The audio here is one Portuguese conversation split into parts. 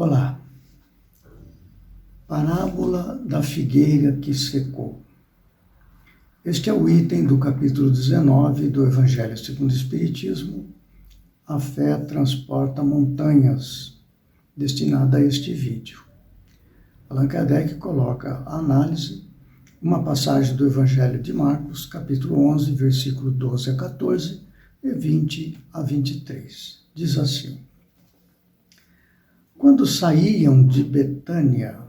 Olá, parábola da figueira que secou. Este é o item do capítulo 19 do Evangelho segundo o Espiritismo, A Fé Transporta Montanhas, destinada a este vídeo. Allan Kardec coloca a análise uma passagem do Evangelho de Marcos, capítulo 11, versículo 12 a 14 e 20 a 23. Diz assim: Quando saíam de Betânia,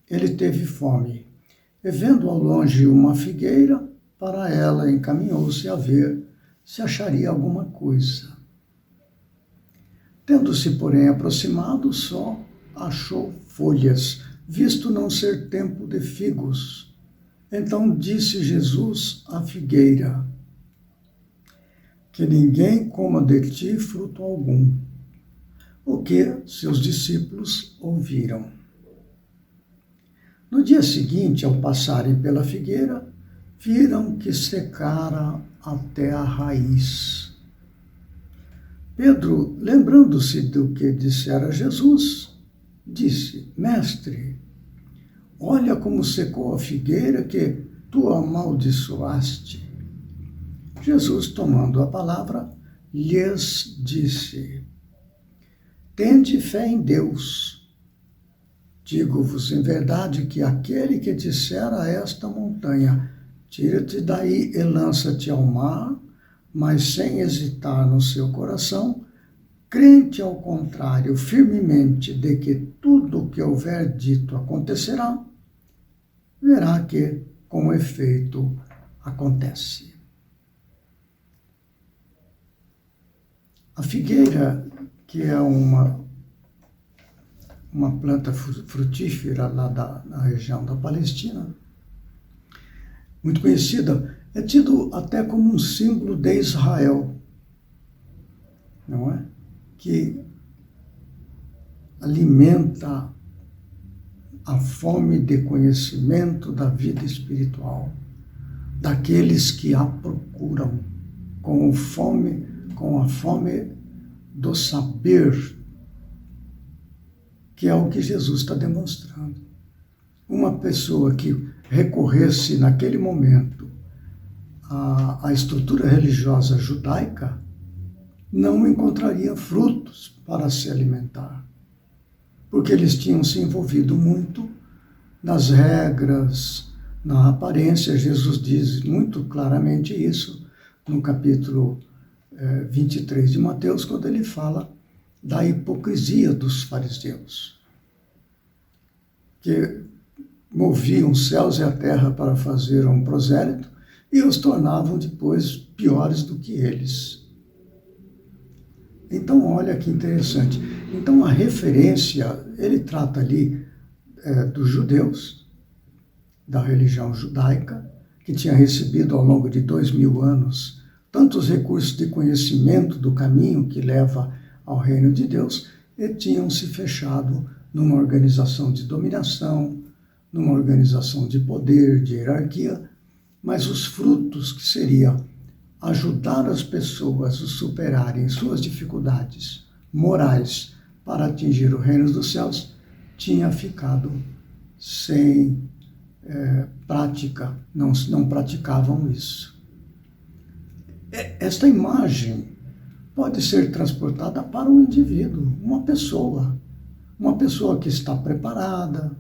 ele teve fome, e vendo ao longe uma figueira, para ela encaminhou-se a ver se acharia alguma coisa. Tendo-se, porém, aproximado, só achou folhas, visto não ser tempo de figos. Então disse Jesus à figueira: Que ninguém coma de ti fruto algum. O que seus discípulos ouviram. No dia seguinte, ao passarem pela figueira, viram que secara até a raiz. Pedro, lembrando-se do que dissera Jesus, disse: Mestre, olha como secou a figueira que tu amaldiçoaste. Jesus, tomando a palavra, lhes disse: Tende fé em Deus. Digo-vos em verdade que aquele que disser a esta montanha, tira-te daí e lança-te ao mar, mas sem hesitar no seu coração, crente ao contrário, firmemente de que tudo o que houver dito acontecerá, verá que, com efeito, acontece. A figueira, que é uma planta frutífera lá na região da Palestina, muito conhecida, é tido até como um símbolo de Israel, não é? Que alimenta a fome de conhecimento da vida espiritual, daqueles que a procuram com a fome do saber, que é o que Jesus está demonstrando. Uma pessoa que recorresse naquele momento à estrutura religiosa judaica não encontraria frutos para se alimentar, porque eles tinham se envolvido muito nas regras, na aparência. Jesus diz muito claramente isso no capítulo 23 de Mateus, quando ele fala da hipocrisia dos fariseus, que moviam os céus e a terra para fazer um prosélito e os tornavam depois piores do que eles. Então, olha que interessante. Então, a referência, ele trata ali dos judeus, da religião judaica, que tinha recebido ao longo de 2000 anos tantos recursos de conhecimento do caminho que leva ao reino de Deus, e tinham se fechado numa organização de dominação, numa organização de poder, de hierarquia, mas os frutos, que seria ajudar as pessoas a superarem suas dificuldades morais para atingir o reino dos céus, tinha ficado sem prática, não praticavam isso. Esta imagem pode ser transportada para um indivíduo, uma pessoa que está preparada,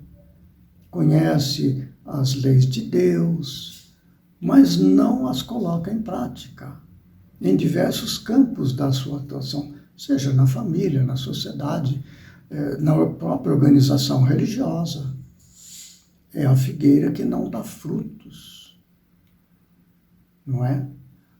conhece as leis de Deus, mas não as coloca em prática em diversos campos da sua atuação, seja na família, na sociedade, na própria organização religiosa. É a figueira que não dá frutos, não é?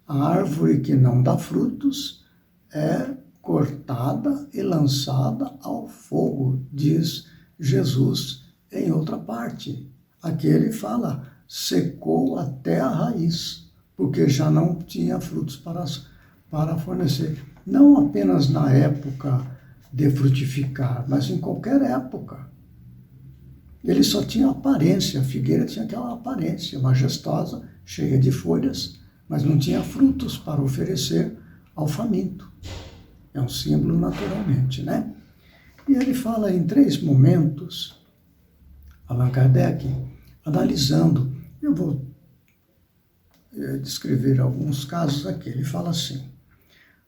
A árvore que não dá frutos é cortada e lançada ao fogo, diz Jesus em outra parte. Aqui ele fala, secou até a raiz, porque já não tinha frutos para fornecer. Não apenas na época de frutificar, mas em qualquer época. Ele só tinha aparência, a figueira tinha aquela aparência majestosa, cheia de folhas, mas não tinha frutos para oferecer ao faminto. É um símbolo naturalmente, né? E ele fala em 3 momentos, Allan Kardec, analisando. Eu vou descrever alguns casos aqui. Ele fala assim: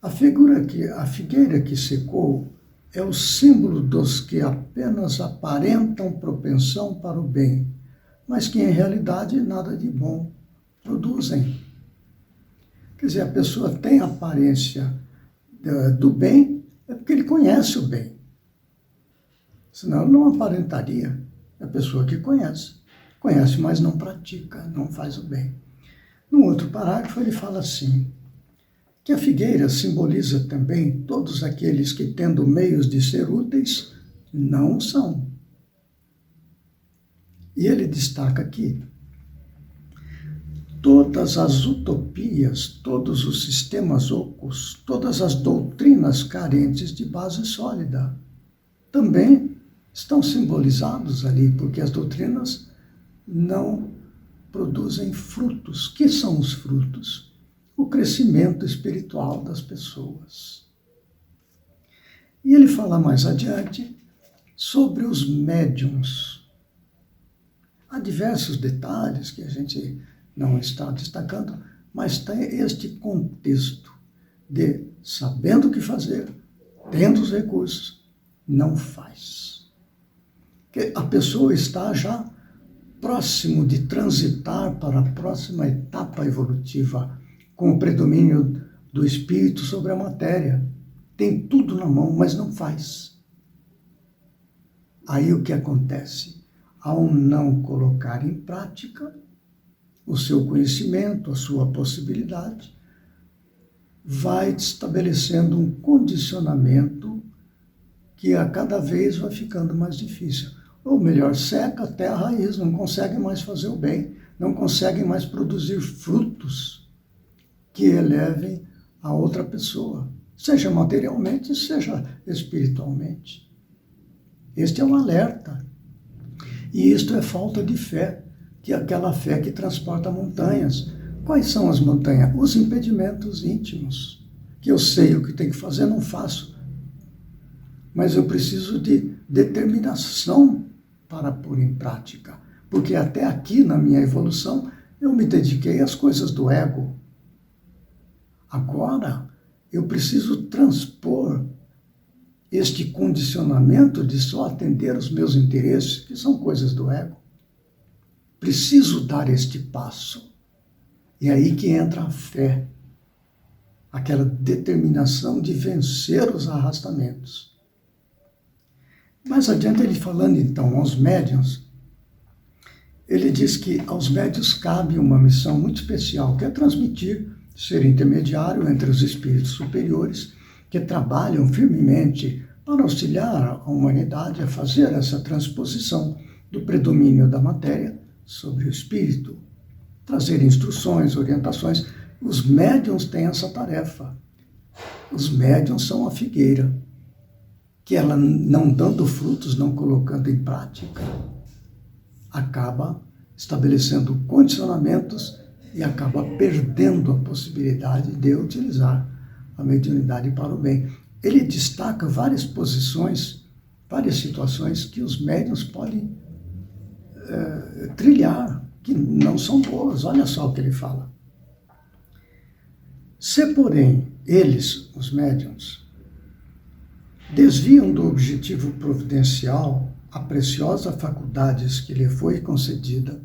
a figueira que secou é o símbolo dos que apenas aparentam propensão para o bem, mas que em realidade nada de bom produzem. Quer dizer, a pessoa tem a aparência do bem, é porque ele conhece o bem. Senão não aparentaria. É a pessoa que conhece. Conhece, mas não pratica, não faz o bem. No outro parágrafo ele fala assim, que a figueira simboliza também todos aqueles que, tendo meios de ser úteis, não são. E ele destaca aqui todas as utopias, todos os sistemas ocos, todas as doutrinas carentes de base sólida, também estão simbolizados ali, porque as doutrinas não produzem frutos. Que são os frutos? O crescimento espiritual das pessoas. E ele fala mais adiante sobre os médiuns. Há diversos detalhes que a gente não está destacando, mas tem este contexto de sabendo o que fazer, tendo os recursos, não faz. Que a pessoa está já próximo de transitar para a próxima etapa evolutiva, com o predomínio do espírito sobre a matéria. Tem tudo na mão, mas não faz. Aí o que acontece? Ao não colocar em prática o seu conhecimento, a sua possibilidade, vai estabelecendo um condicionamento que a cada vez vai ficando mais difícil. Ou melhor, seca até a raiz, não consegue mais fazer o bem, não consegue mais produzir frutos que elevem a outra pessoa, seja materialmente, seja espiritualmente. Este é um alerta. E isto é falta de fé, que é aquela fé que transporta montanhas. Quais são as montanhas? Os impedimentos íntimos, que eu sei o que tenho que fazer, não faço. Mas eu preciso de determinação para pôr em prática. Porque até aqui, na minha evolução, eu me dediquei às coisas do ego. Agora, eu preciso transpor este condicionamento de só atender os meus interesses, que são coisas do ego. Preciso dar este passo. E é aí que entra a fé, aquela determinação de vencer os arrastamentos. Mais adiante, ele falando então aos médiuns, ele diz que aos médiuns cabe uma missão muito especial, que é transmitir, ser intermediário entre os espíritos superiores que trabalham firmemente para auxiliar a humanidade a fazer essa transposição do predomínio da matéria sobre o espírito, trazer instruções, orientações. Os médiuns têm essa tarefa. Os médiuns são a figueira, que ela não dando frutos, não colocando em prática, acaba estabelecendo condicionamentos e acaba perdendo a possibilidade de utilizar a mediunidade para o bem. Ele destaca várias posições, várias situações que os médiuns podem trilhar, que não são boas. Olha só o que ele fala. Se, porém, eles, os médiuns, desviam do objetivo providencial a preciosa faculdades que lhe foi concedida,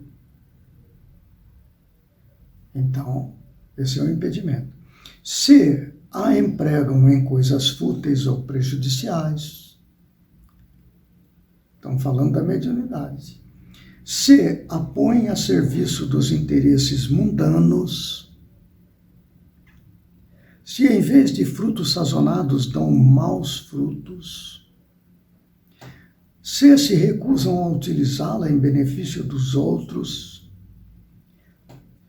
então, esse é o impedimento. Se a empregam em coisas fúteis ou prejudiciais, estão falando da mediunidade. Se a põem a serviço dos interesses mundanos, se em vez de frutos sazonados dão maus frutos, se recusam a utilizá-la em benefício dos outros,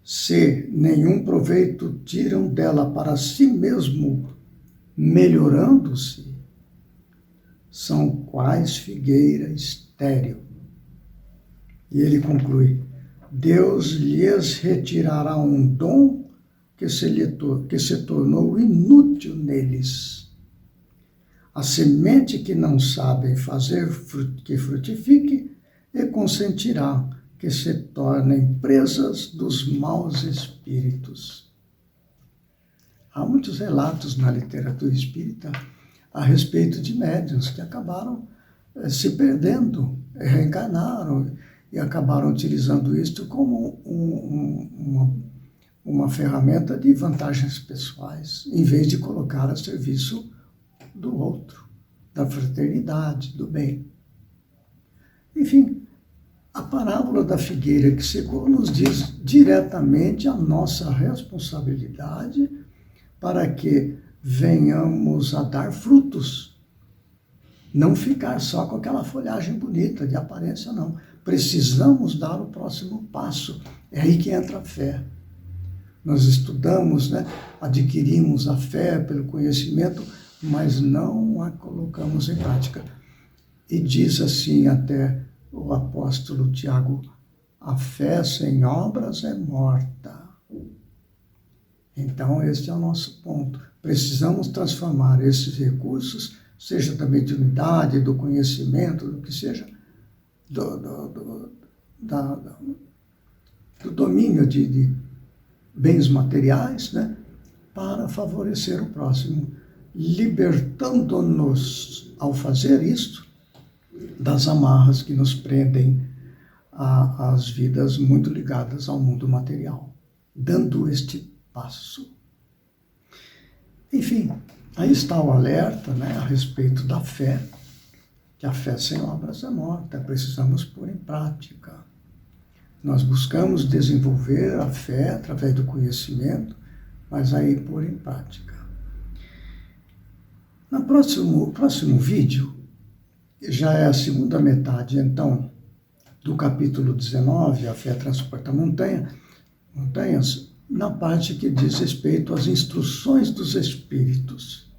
se nenhum proveito tiram dela para si mesmo, melhorando-se, são quais figueira estéril. E ele conclui, Deus lhes retirará um dom que se tornou inútil neles. a semente que não sabem fazer que frutifique, e consentirá que se tornem presas dos maus espíritos. Há muitos relatos na literatura espírita a respeito de médiuns que acabaram se perdendo, reencarnaram e acabaram utilizando isto como uma ferramenta de vantagens pessoais, em vez de colocar a serviço do outro, da fraternidade, do bem. Enfim, a parábola da figueira que secou nos diz diretamente a nossa responsabilidade para que venhamos a dar frutos. Não ficar só com aquela folhagem bonita, de aparência, não. Precisamos dar o próximo passo. É aí que entra a fé. Nós estudamos, adquirimos a fé pelo conhecimento, mas não a colocamos em prática. E diz assim até o apóstolo Tiago: a fé sem obras é morta. Então, este é o nosso ponto. Precisamos transformar esses recursos, seja da mediunidade, do conhecimento, do que seja, do domínio de bens materiais, para favorecer o próximo, libertando-nos, ao fazer isto, das amarras que nos prendem às vidas muito ligadas ao mundo material, dando este passo. Enfim, aí está o alerta, a respeito da fé, que a fé sem obras é morta, precisamos pôr em prática. Nós buscamos desenvolver a fé através do conhecimento, mas aí pôr em prática. No próximo vídeo, já é a segunda metade, então, do capítulo 19, A Fé Transporta Montanhas, na parte que diz respeito às instruções dos Espíritos.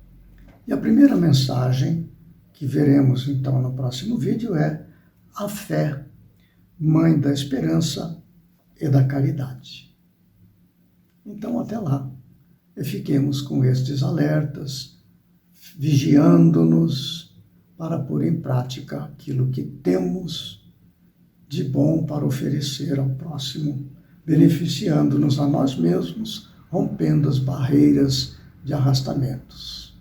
E a primeira mensagem que veremos, então, no próximo vídeo é a fé, mãe da esperança e da caridade. Então, até lá, e fiquemos com estes alertas, vigiando-nos para pôr em prática aquilo que temos de bom para oferecer ao próximo, beneficiando-nos a nós mesmos, rompendo as barreiras de arrastamentos.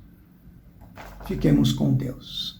Fiquemos com Deus.